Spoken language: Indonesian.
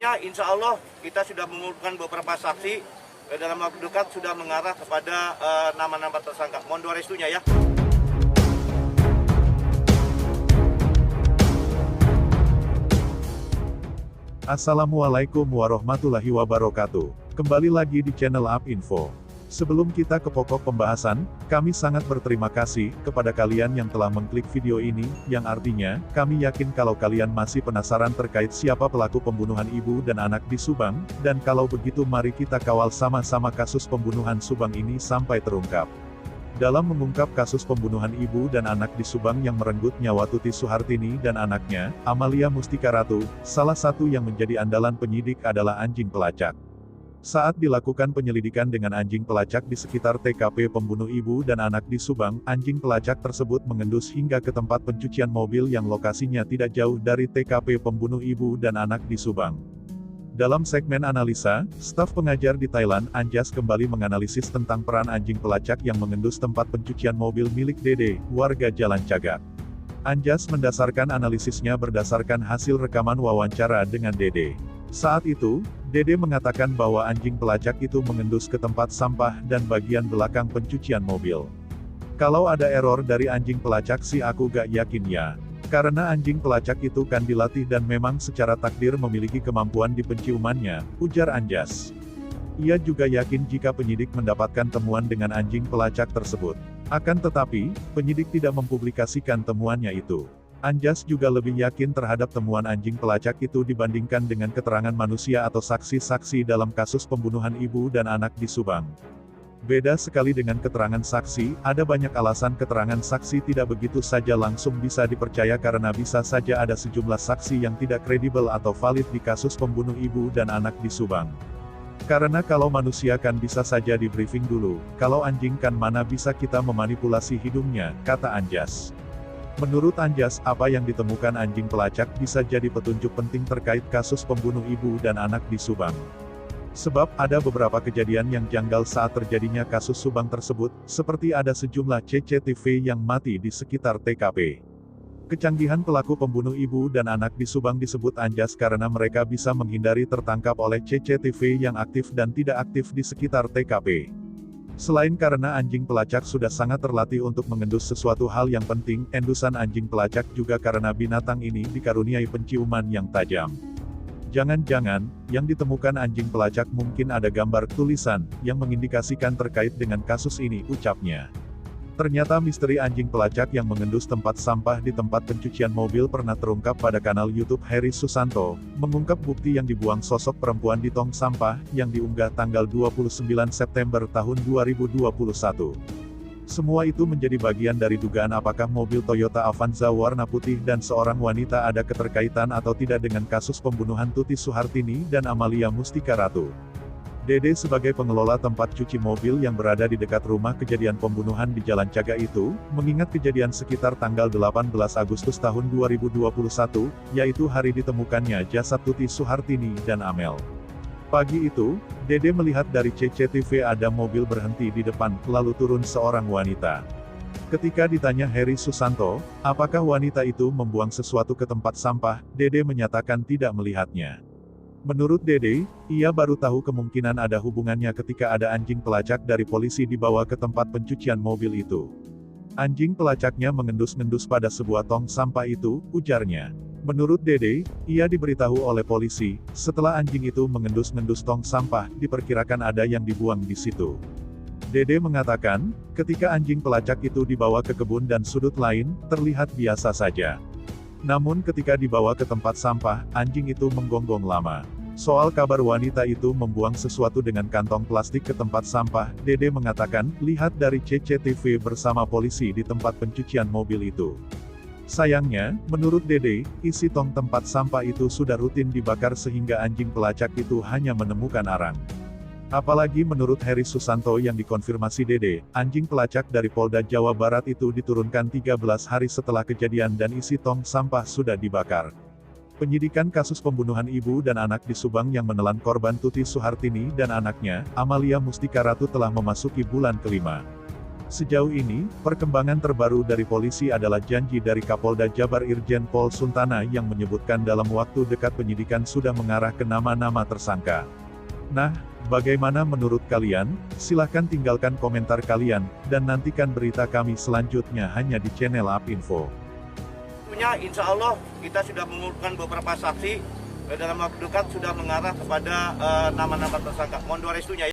Ya, insya Allah kita sudah mengumpulkan beberapa saksi dalam waktu dekat sudah mengarah kepada nama-nama tersangka. Mohon doa restunya ya. Assalamualaikum warahmatullahi wabarakatuh. Kembali lagi di channel Up Info. Sebelum kita ke pokok pembahasan, kami sangat berterima kasih kepada kalian yang telah mengklik video ini, yang artinya, kami yakin kalau kalian masih penasaran terkait siapa pelaku pembunuhan ibu dan anak di Subang, dan kalau begitu mari kita kawal sama-sama kasus pembunuhan Subang ini sampai terungkap. Dalam mengungkap kasus pembunuhan ibu dan anak di Subang yang merenggut nyawa Tuti Suhartini dan anaknya, Amalia Mustika Ratu, salah satu yang menjadi andalan penyidik adalah anjing pelacak. Saat dilakukan penyelidikan dengan anjing pelacak di sekitar TKP pembunuh ibu dan anak di Subang, anjing pelacak tersebut mengendus hingga ke tempat pencucian mobil yang lokasinya tidak jauh dari TKP pembunuh ibu dan anak di Subang. Dalam segmen analisa, staf pengajar di Thailand, Anjas kembali menganalisis tentang peran anjing pelacak yang mengendus tempat pencucian mobil milik Dede, warga Jalan Cagak. Anjas mendasarkan analisisnya berdasarkan hasil rekaman wawancara dengan Dede. Saat itu, Dede mengatakan bahwa anjing pelacak itu mengendus ke tempat sampah dan bagian belakang pencucian mobil. Kalau ada error dari anjing pelacak sih aku gak yakin ya. Karena anjing pelacak itu kan dilatih dan memang secara takdir memiliki kemampuan di penciumannya, ujar Anjas. Ia juga yakin jika penyidik mendapatkan temuan dengan anjing pelacak tersebut. Akan tetapi, penyidik tidak mempublikasikan temuannya itu. Anjas juga lebih yakin terhadap temuan anjing pelacak itu dibandingkan dengan keterangan manusia atau saksi-saksi dalam kasus pembunuhan ibu dan anak di Subang. Beda sekali dengan keterangan saksi, ada banyak alasan keterangan saksi tidak begitu saja langsung bisa dipercaya karena bisa saja ada sejumlah saksi yang tidak kredibel atau valid di kasus pembunuh ibu dan anak di Subang. Karena kalau manusia kan bisa saja di briefing dulu, kalau anjing kan mana bisa kita memanipulasi hidungnya, kata Anjas. Menurut Anjas, apa yang ditemukan anjing pelacak bisa jadi petunjuk penting terkait kasus pembunuh ibu dan anak di Subang. Sebab, ada beberapa kejadian yang janggal saat terjadinya kasus Subang tersebut, seperti ada sejumlah CCTV yang mati di sekitar TKP. Kecanggihan pelaku pembunuh ibu dan anak di Subang disebut Anjas karena mereka bisa menghindari tertangkap oleh CCTV yang aktif dan tidak aktif di sekitar TKP. Selain karena anjing pelacak sudah sangat terlatih untuk mengendus sesuatu hal yang penting, endusan anjing pelacak juga karena binatang ini dikaruniai penciuman yang tajam. Jangan-jangan, yang ditemukan anjing pelacak mungkin ada gambar tulisan, yang mengindikasikan terkait dengan kasus ini, ucapnya. Ternyata misteri anjing pelacak yang mengendus tempat sampah di tempat pencucian mobil pernah terungkap pada kanal YouTube Heri Susanto, mengungkap bukti yang dibuang sosok perempuan di tong sampah, yang diunggah tanggal 29 September tahun 2021. Semua itu menjadi bagian dari dugaan apakah mobil Toyota Avanza warna putih dan seorang wanita ada keterkaitan atau tidak dengan kasus pembunuhan Tuti Suhartini dan Amalia Mustika Ratu. Dede sebagai pengelola tempat cuci mobil yang berada di dekat rumah kejadian pembunuhan di Jalan Cagak itu, mengingat kejadian sekitar tanggal 18 Agustus tahun 2021, yaitu hari ditemukannya jasad Tuti Suhartini dan Amel. Pagi itu, Dede melihat dari CCTV ada mobil berhenti di depan, lalu turun seorang wanita. Ketika ditanya Heri Susanto, apakah wanita itu membuang sesuatu ke tempat sampah, Dede menyatakan tidak melihatnya. Menurut Dede, ia baru tahu kemungkinan ada hubungannya ketika ada anjing pelacak dari polisi dibawa ke tempat pencucian mobil itu. Anjing pelacaknya mengendus-ngendus pada sebuah tong sampah itu, ujarnya. Menurut Dede, ia diberitahu oleh polisi, setelah anjing itu mengendus-ngendus tong sampah, diperkirakan ada yang dibuang di situ. Dede mengatakan, ketika anjing pelacak itu dibawa ke kebun dan sudut lain, terlihat biasa saja. Namun ketika dibawa ke tempat sampah, anjing itu menggonggong lama. Soal kabar wanita itu membuang sesuatu dengan kantong plastik ke tempat sampah, Dede mengatakan, lihat dari CCTV bersama polisi di tempat pencucian mobil itu. Sayangnya, menurut Dede, isi tong tempat sampah itu sudah rutin dibakar sehingga anjing pelacak itu hanya menemukan arang. Apalagi menurut Heri Susanto yang dikonfirmasi Dede, anjing pelacak dari Polda Jawa Barat itu diturunkan 13 hari setelah kejadian dan isi tong sampah sudah dibakar. Penyidikan kasus pembunuhan ibu dan anak di Subang yang menelan korban Tuti Suhartini dan anaknya, Amalia Mustika Ratu telah memasuki bulan kelima. Sejauh ini, perkembangan terbaru dari polisi adalah janji dari Kapolda Jabar Irjen Pol Suntana yang menyebutkan dalam waktu dekat penyidikan sudah mengarah ke nama-nama tersangka. Nah, bagaimana menurut kalian? Silahkan tinggalkan komentar kalian, dan nantikan berita kami selanjutnya hanya di channel Apinfo. Insya Allah kita sudah mengumpulkan beberapa saksi dalam waktu dekat sudah mengarah kepada nama-nama tersangka. Mohon doa restunya ya.